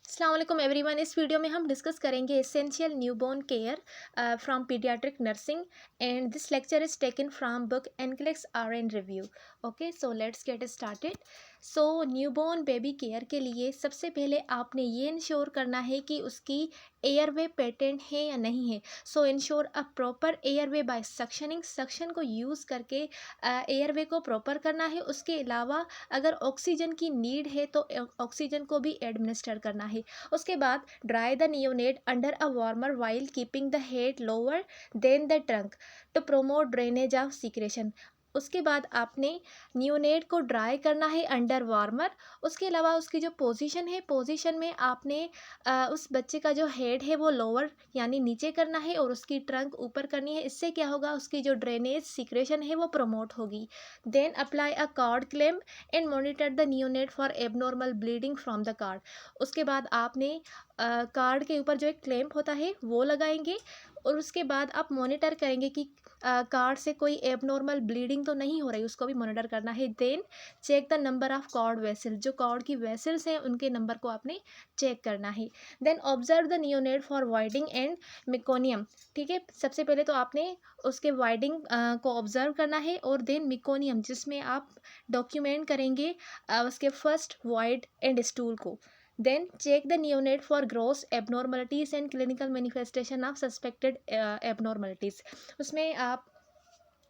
अस्सलाम वालेकुम एवरीवन। इस वीडियो में हम डिस्कस करेंगे essential newborn care from paediatric nursing and this lecture is taken from book NCLEX R N review. Okay, so let's get started. So newborn baby care के लिए सबसे पहले आपने ये इंश्योर करना है कि उसकी एयरवे पेटेंट है या नहीं है। So ensure a proper airway by suctioning, suction को यूज़ करके एयरवे को प्रॉपर करना है। उसके अलावा अगर ऑक्सीजन की नीड है तो ऑक्सीजन को भी एडमिनिस्टर करना है। उसके बाद dry the neonate under a warmer while keeping the head lower than the trunk to promote drainage of secretion. उसके बाद आपने नियोनेट को ड्राई करना है अंडर वार्मर। उसके अलावा उसकी जो पोजीशन है, पोजीशन में आपने उस बच्चे का जो हेड है वो लोअर यानी नीचे करना है और उसकी ट्रंक ऊपर करनी है। इससे क्या होगा, उसकी जो ड्रेनेज सीक्रेशन है वो प्रमोट होगी। Then apply a cord clamp and monitor the neonate for abnormal bleeding from the cord. उसके बाद आपने कार्ड के ऊपर जो एक क्लैंप होता है वो लगाएंगे और उसके बाद आप मॉनिटर करेंगे कि कार्ड से कोई एबनॉर्मल ब्लीडिंग तो नहीं हो रही, उसको भी मॉनिटर करना है। Then check the number of cord vessel, जो कार्ड की वेसल्स हैं उनके नंबर को आपने चेक करना है। Then observe the neonate for voiding and meconium. ठीक है, सबसे पहले तो आपने उसके वाइडिंग को ऑब्जर्व करना है और देन मेकोनियम जिसमें आप डॉक्यूमेंट करेंगे उसके फर्स्ट वाइड एंड स्टूल को। Then check the neonate for gross abnormalities and clinical manifestation of suspected abnormalities। उसमें आप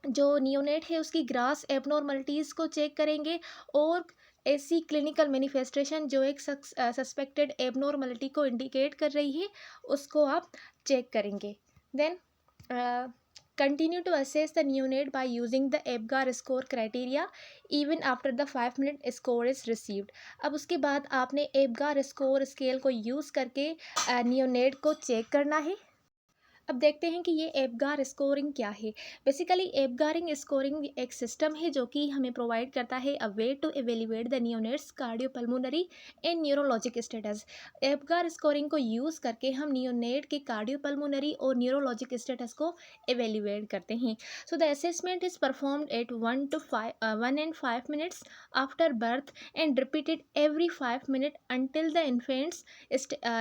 जो नियोनेट है उसकी ग्रास एबनॉर्मलिटीज़ को चेक करेंगे और ऐसी क्लिनिकल मैनिफेस्टेशन जो एक सस्पेक्टेड एबनॉर्मलिटी को इंडिकेट कर रही है उसको आप चेक करेंगे। Then continue to assess the neonate by using the Apgar score criteria even after the 5 minute score is received। अब उसके बाद आपने एबगार स्कोर स्केल को यूज़ करके नियोनेट को चेक करना है। अब देखते हैं कि ये एबगार स्कोरिंग क्या है। बेसिकली एबगारिंग स्कोरिंग एक सिस्टम है जो कि हमें प्रोवाइड करता है a way to evaluate the neonate's cardiopulmonary and neurologic status. Apgar scoring को यूज़ करके हम नियोनेट के कार्डियोपल्मोनरी और न्यूरोलॉजिक स्टेटस को एवेल्युएट करते हैं। So the assessment is performed eight 1 and 5 minutes after birth and repeated every 5 minutes until the infants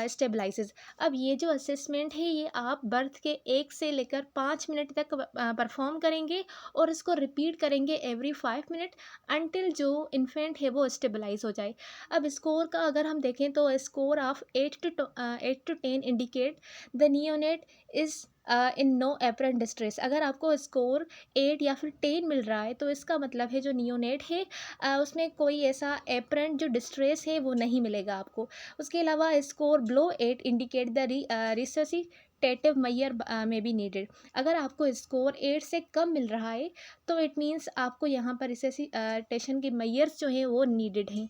stabilises. अब ये जो असेसमेंट है ये आप बर्थ के 1 से लेकर 5 मिनट तक परफॉर्म करेंगे और इसको रिपीट करेंगे एवरी 5 मिनट अंटिल जो इन्फेंट है वो स्टेबलाइज हो जाए। अब स्कोर का अगर हम देखें तो score of 8 to 10 indicate the neonate is in no apparent distress. अगर आपको स्कोर 8 या फिर 10 मिल रहा है तो इसका मतलब है जो नियोनेट है उसमें कोई ऐसा एपरेंट जो डिस्ट्रेस है वो नहीं मिलेगा आपको। उसके अलावा score below 8 indicate the रिससिटेटिव Maihar में बी नीडेड। अगर आपको स्कोर 8 से कम मिल रहा है तो इट मीन्स आपको यहाँ पर रिससिटेशन के मैयर्स जो हैं वो नीडेड हैं।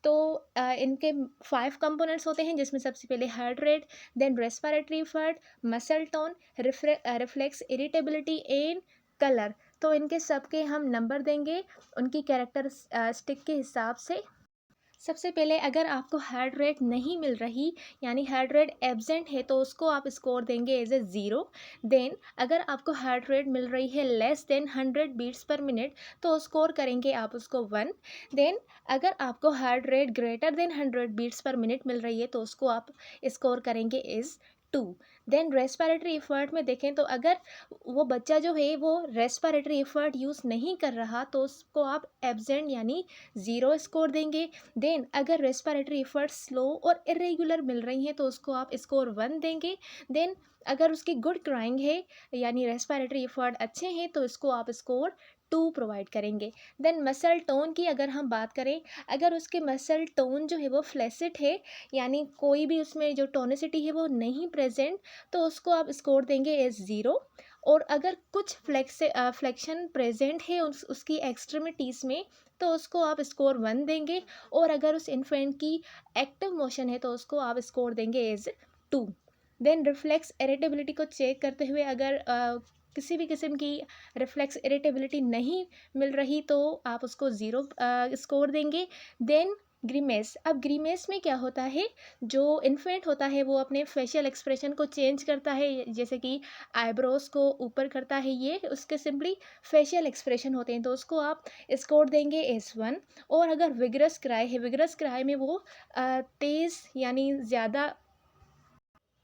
तो इनके 5 कंपोनेंट्स होते हैं जिसमें सबसे पहले heart rate, then respiratory effort, muscle tone, reflex irritability and colour. तो इनके सबके हम नंबर देंगे उनकी कैरेक्टरिस्टिक के हिसाब से। सबसे पहले अगर आपको हार्ट रेट नहीं मिल रही यानी हार्ट रेट एब्सेंट है तो उसको आप स्कोर देंगे एज ए 0। देन अगर आपको हार्ट रेट मिल रही है less than 100 beats per minute तो स्कोर करेंगे आप उसको 1। देन अगर आपको heart rate greater than 100 beats per minute मिल रही है तो उसको आप स्कोर करेंगे इज़ 2। देन रेस्पिरेटरी एफर्ट में देखें तो अगर वो बच्चा जो है वो रेस्पिरेटरी एफर्ट यूज़ नहीं कर रहा तो उसको आप एब्सेंट यानी 0 स्कोर देंगे। देन अगर रेस्पिरेटरी एफर्ट स्लो और इरेगुलर मिल रही हैं तो उसको आप स्कोर 1 देंगे। देन अगर उसकी गुड क्राइंग है यानी रेस्पिरेटरी एफर्ट अच्छे हैं तो इसको आप स्कोर 2 प्रोवाइड करेंगे। देन मसल टोन की अगर हम बात करें, अगर उसके मसल टोन जो है वो फ्लैसिड है यानी कोई भी उसमें जो टोनिसिटी है वो नहीं प्रेजेंट तो उसको आप स्कोर देंगे एज 0। और अगर कुछ फ्लेक्शन प्रेजेंट है उसकी एक्सट्रीमिटीज़ में तो उसको आप स्कोर 1 देंगे। और अगर उस इन्फेंट की एक्टिव मोशन है तो उसको आप स्कोर देंगे एज 2। देन रिफ्लेक्स इरिटेबिलिटी को चेक करते हुए अगर किसी भी किस्म की रिफ्लेक्स इरिटेबिलिटी नहीं मिल रही तो आप उसको 0 स्कोर देंगे। देन ग्रीमेस, अब ग्रीमेस में क्या होता है, जो इन्फेंट होता है वो अपने फेशियल एक्सप्रेशन को चेंज करता है, जैसे कि आईब्रोज को ऊपर करता है, ये उसके सिंपली फेशियल एक्सप्रेशन होते हैं, तो उसको आप स्कोर देंगे S1। और अगर विगरस क्राई है, विगरस क्राई में वो तेज़ यानी ज़्यादा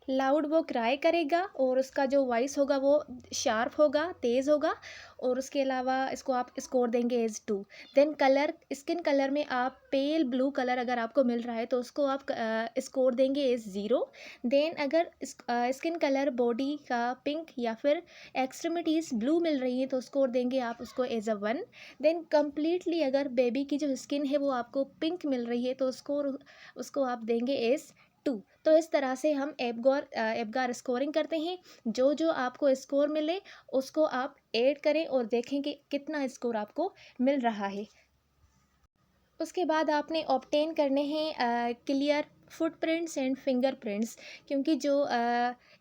लाउड वो क्राई करेगा और उसका जो वॉइस होगा वो शार्प होगा, तेज़ होगा। और उसके अलावा इसको आप स्कोर देंगे as 2। Then colour, skin colour में आप पेल ब्लू कलर अगर आपको मिल रहा है तो उसको आप स्कोर देंगे एज 0। देन अगर स्किन कलर बॉडी का पिंक या फिर एक्सट्रीमिटीज़ ब्लू मिल रही है तो स्कोर देंगे आप उसको एज अ 1। देन कम्प्लीटली अगर बेबी की जो स्किन है वो आपको पिंक मिल रही है तो स्कोर उसको आप देंगे एज 2। तो इस तरह से हम एबगार स्कोरिंग करते हैं। जो जो आपको स्कोर मिले उसको आप ऐड करें और देखें कि कितना स्कोर आपको मिल रहा है। उसके बाद आपने ऑब्टेन करने हैं क्लियर फुटप्रिंट्स एंड फिंगरप्रिंट्स, क्योंकि जो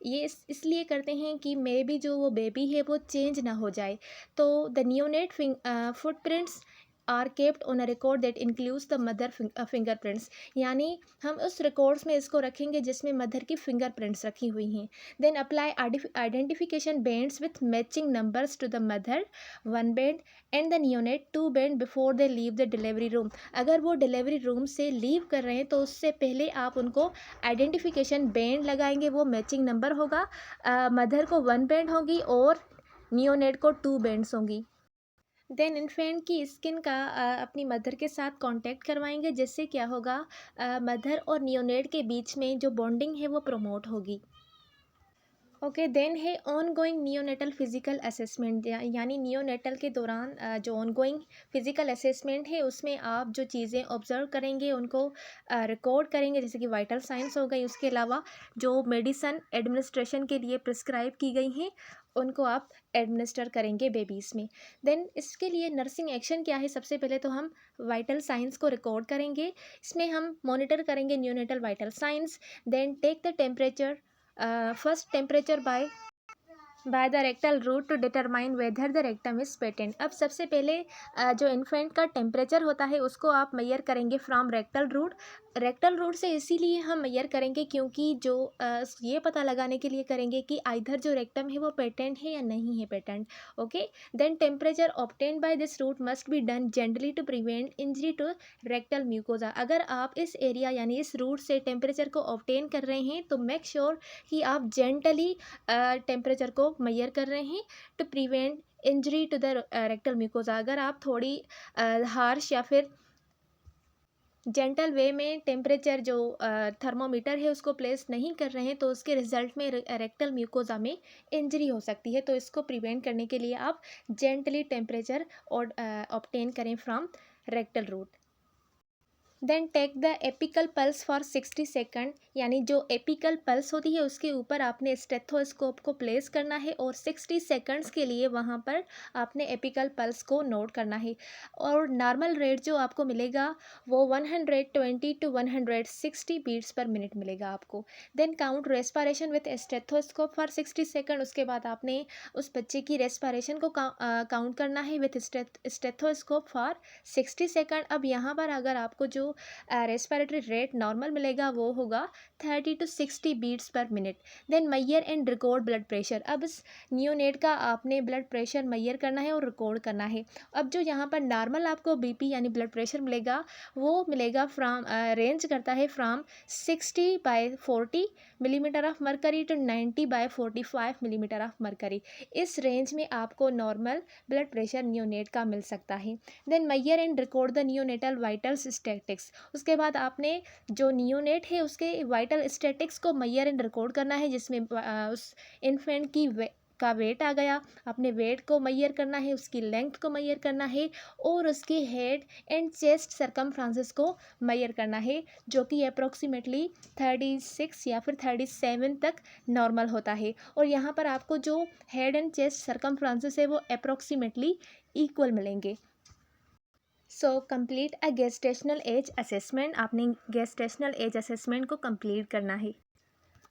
ये इसलिए करते हैं कि मे बी जो वो बेबी है वो चेंज ना हो जाए। तो the neonate footprints are kept on a record that includes the mother fingerprints, यानी हम उस रिकॉर्ड्स में इसको रखेंगे जिसमें मदर की फिंगरप्रिंट्स रखी हुई हैं। Then apply identification bands with matching numbers to the mother, one band, and the neonate two band before they leave the delivery room. अगर वो डिलीवरी रूम से लीव कर रहे हैं तो उससे पहले आप उनको आइडेंटिफिकेशन बैंड लगाएंगे, वो मैचिंग नंबर होगा। मदर को 1 बैंड होगी और नियोनेट को 2 बैंड्स होंगी। देन इन्फेंट की स्किन का अपनी मदर के साथ कांटेक्ट करवाएंगे, जिससे क्या होगा, मदर और नियोनेट के बीच में जो बॉन्डिंग है वो प्रमोट होगी। ओके, देन है on going neonatal physical assessment, यानी नियोनेटल के दौरान जो ऑन गोइंग फिजिकल असेसमेंट है उसमें आप जो चीज़ें ऑब्जर्व करेंगे उनको रिकॉर्ड करेंगे, जैसे कि वाइटल साइंस हो गई। उसके अलावा जो मेडिसन एडमिनिस्ट्रेशन के लिए प्रिस्क्राइब की गई हैं उनको आप एडमिनिस्टर करेंगे बेबीज़ में। देन इसके लिए नर्सिंग एक्शन क्या है, सबसे पहले तो हम वाइटल साइंस को रिकॉर्ड करेंगे। इसमें हम मॉनिटर करेंगे neonatal vital signs. Then take the temperature, first temperature by the rectal route to determine whether the rectum is patent. अब सबसे पहले जो इन्फेंट का टेम्परेचर होता है उसको आप मैयर करेंगे from rectal root. Rectal route से इसीलिए हम मैयर करेंगे क्योंकि जो ये पता लगाने के लिए करेंगे कि आइधर जो रेक्टम है वो पेटेंट है या नहीं है patent. Okay, then temperature obtain by this route must be done gently to prevent injury to rectal mucosa. अगर आप इस एरिया यानी इस रूट से टेम्परेचर को ऑब्टेन कर रहे हैं तो मेक श्योर कि आप जेंटली टेम्परेचर को मैयर कर रहे हैं to prevent injury to the rectal mucosa. अगर आप थोड़ी हार्श या फिर जेंटल वे में टेम्परेचर जो थर्मोमीटर है उसको प्लेस नहीं कर रहे हैं तो उसके रिजल्ट में रेक्टल म्यूकोजा में इंजरी हो सकती है। तो इसको प्रिवेंट करने के लिए आप जेंटली टेम्परेचर और ऑब्टेन करें from rectal route. Then take the apical pulse for 60 second, यानी जो एपिकल पल्स होती है उसके ऊपर आपने स्टेथोस्कोप को प्लेस करना है और 60 सेकंड्स के लिए वहाँ पर आपने एपिकल पल्स को नोट करना है। और नॉर्मल रेट जो आपको मिलेगा वो 120 टू 160 बीट्स पर मिनट मिलेगा आपको। Then count respiration with stethoscope for 60 second, उसके बाद आपने उस बच्चे की रेस्पिरेशन को काउंट करना है विथ स्टेथोस्कोप फॉर 60 सेकंड। अब यहाँ पर अगर आपको जो रेस्पिरेटरी रेट नॉर्मल मिलेगा वो होगा 30 to 60 beats per minute. Then measure and record blood pressure, अब इस नियोनेट का आपने ब्लड प्रेशर मैयर करना है और रिकॉर्ड करना है। अब जो यहाँ पर नॉर्मल आपको बीपी यानी ब्लड प्रेशर मिलेगा वो मिलेगा फ्राम रेंज करता है from 60/40 millimetre of mercury to 90/45 millimetre of mercury. इस रेंज में आपको नॉर्मल ब्लड प्रेशर नियोनेट का मिल सकता है। Then measure and record the neonatal vitals statistics, उसके बाद आपने जो नियोनेट है उसके वाइटल स्टैटिक्स को मैयर एंड रिकॉर्ड करना है, जिसमें उस इन्फेंट का वेट आ गया, अपने वेट को मैयर करना है, उसकी लेंथ को मैयर करना है और उसकी हेड एंड चेस्ट सरकमफ्रांसिस को मैयर करना है, जो कि अप्रोक्सीमेटली 36 या फिर 37 तक नॉर्मल होता है। और यहाँ पर आपको जो हेड एंड चेस्ट सरकमफ्रांसिस है वो अप्रोक्सीमेटली इक्वल मिलेंगे। सो कंप्लीट अ गेस्टेशनल एज असेसमेंट, आपने गेस्टेशनल एज असेसमेंट को कंप्लीट करना है।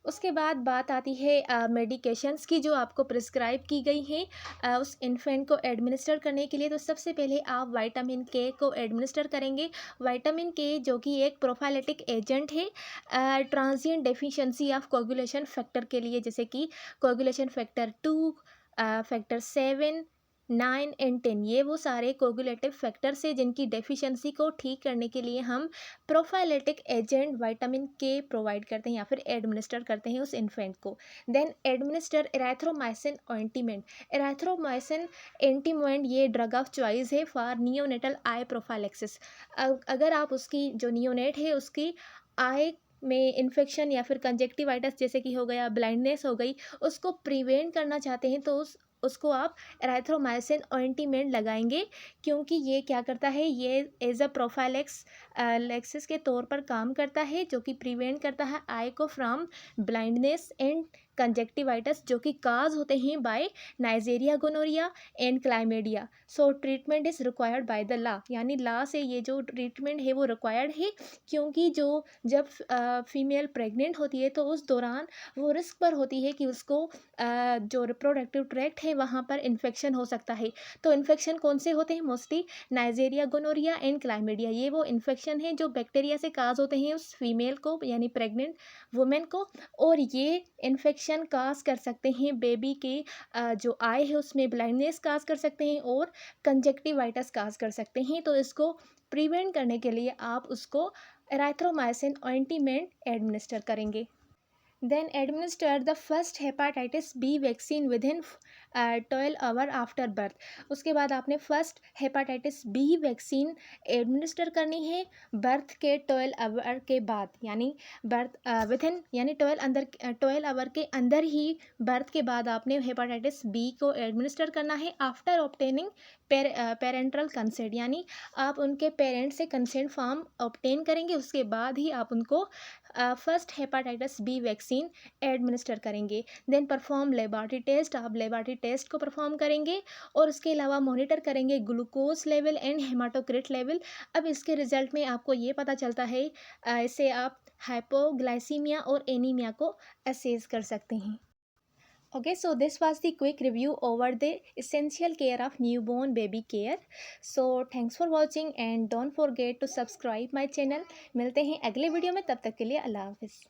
उसके बाद बात आती है मेडिकेशंस की जो आपको प्रिस्क्राइब की गई हैं उस इन्फेंट को एडमिनिस्टर करने के लिए। तो सबसे पहले आप विटामिन के को एडमिनिस्टर करेंगे। विटामिन के जो कि एक प्रोफाइलेटिक एजेंट है transient deficiency of coagulation factor के लिए, जैसे कि कोगुलेशन फैक्टर 2, फैक्टर 7, 9 एंड 10, ये वो सारे कोगुलेटिव फैक्टर्स हैं जिनकी डेफिशिएंसी को ठीक करने के लिए हम प्रोफाइलेटिक एजेंट विटामिन के प्रोवाइड करते हैं या फिर एडमिनिस्टर करते हैं उस इन्फेंट को। Then administer एराथ्रोमाइसिन ऑइंटिमेंट। एराथ्रोमाइसिन एंटीमोएंट ये ड्रग ऑफ चॉइस है फॉर नियोनेटल आई प्रोफाइलेक्सिस। अगर आप उसकी जो नियोनेट है उसकी आई में इन्फेक्शन या फिर कंजक्टिवाइटिस जैसे कि हो गया, ब्लाइंडनेस हो गई, उसको प्रिवेंट करना चाहते हैं तो उसको आप एराथ्रोमाइसिन ऑइंटिमेंट लगाएंगे, क्योंकि ये क्या करता है, ये एज अ प्रोफाइलेक्स लेक्सिस के तौर पर काम करता है, जो कि प्रिवेंट करता है आई को फ्रॉम ब्लाइंडनेस एंड कंजक्टिवाइटिस जो कि काज होते हैं by Neisseria gonorrhoeae and chlamydia. So treatment is required by the law, यानी लॉ से ये जो ट्रीटमेंट है वो रिक्वायर्ड है, क्योंकि जब फीमेल प्रेग्नेंट होती है तो उस दौरान वो रिस्क पर होती है कि उसको जो रिप्रोडक्टिव ट्रैक्ट है वहाँ पर इन्फेक्शन हो सकता है। तो इन्फेक्शन कौन से होते हैं? मोस्टली नाइजेरिया गोनोरिया एंड क्लाइमेडिया, ये वो इन्फेक्शन है जो बैक्टीरिया से काज होते हैं उस फीमेल को यानी प्रेग्नेंट वुमेन को, और ये इन्फेक्शन काज कर सकते हैं बेबी के जो आई है उसमें ब्लाइंडनेस काज कर सकते हैं और कंजक्टिवाइटिस काज कर सकते हैं। तो इसको प्रिवेंट करने के लिए आप उसको एराथ्रोमाइसिन ऑइंटिमेंट एडमिनिस्टर करेंगे। Then administer the first hepatitis B vaccine within 12 hour after birth. उसके बाद आपने first hepatitis B vaccine administer करनी है बर्थ के 12 आवर के बाद, यानी बर्थ विथिन यानी 12 आवर के अंदर ही बर्थ के बाद आपने हेपाटाइटिस बी को एडमिनिस्टर करना है आफ्टर ऑब्टेनिंग पेरेंटल कंसेंट, यानी आप उनके पेरेंट से कंसेंट फॉर्म ऑब्टेन करेंगे, उसके बाद ही आप उनको first hepatitis B vaccine administer करेंगे। देन परफॉर्म लेबॉरेटरी टेस्ट, आप लेबॉरेटरी टेस्ट को परफॉर्म करेंगे और उसके अलावा मॉनिटर करेंगे glucose level and haematocrit level. अब इसके रिजल्ट में आपको ये पता चलता है, इससे आप हाइपोग्लाइसीमिया और एनीमिया को असेस कर सकते हैं। Okay, so this was the quick review over the essential care of newborn baby care. So thanks for watching and don't forget to subscribe my channel. मिलते हैं अगले वीडियो में, तब तक के लिए अल्लाह हाफिज़।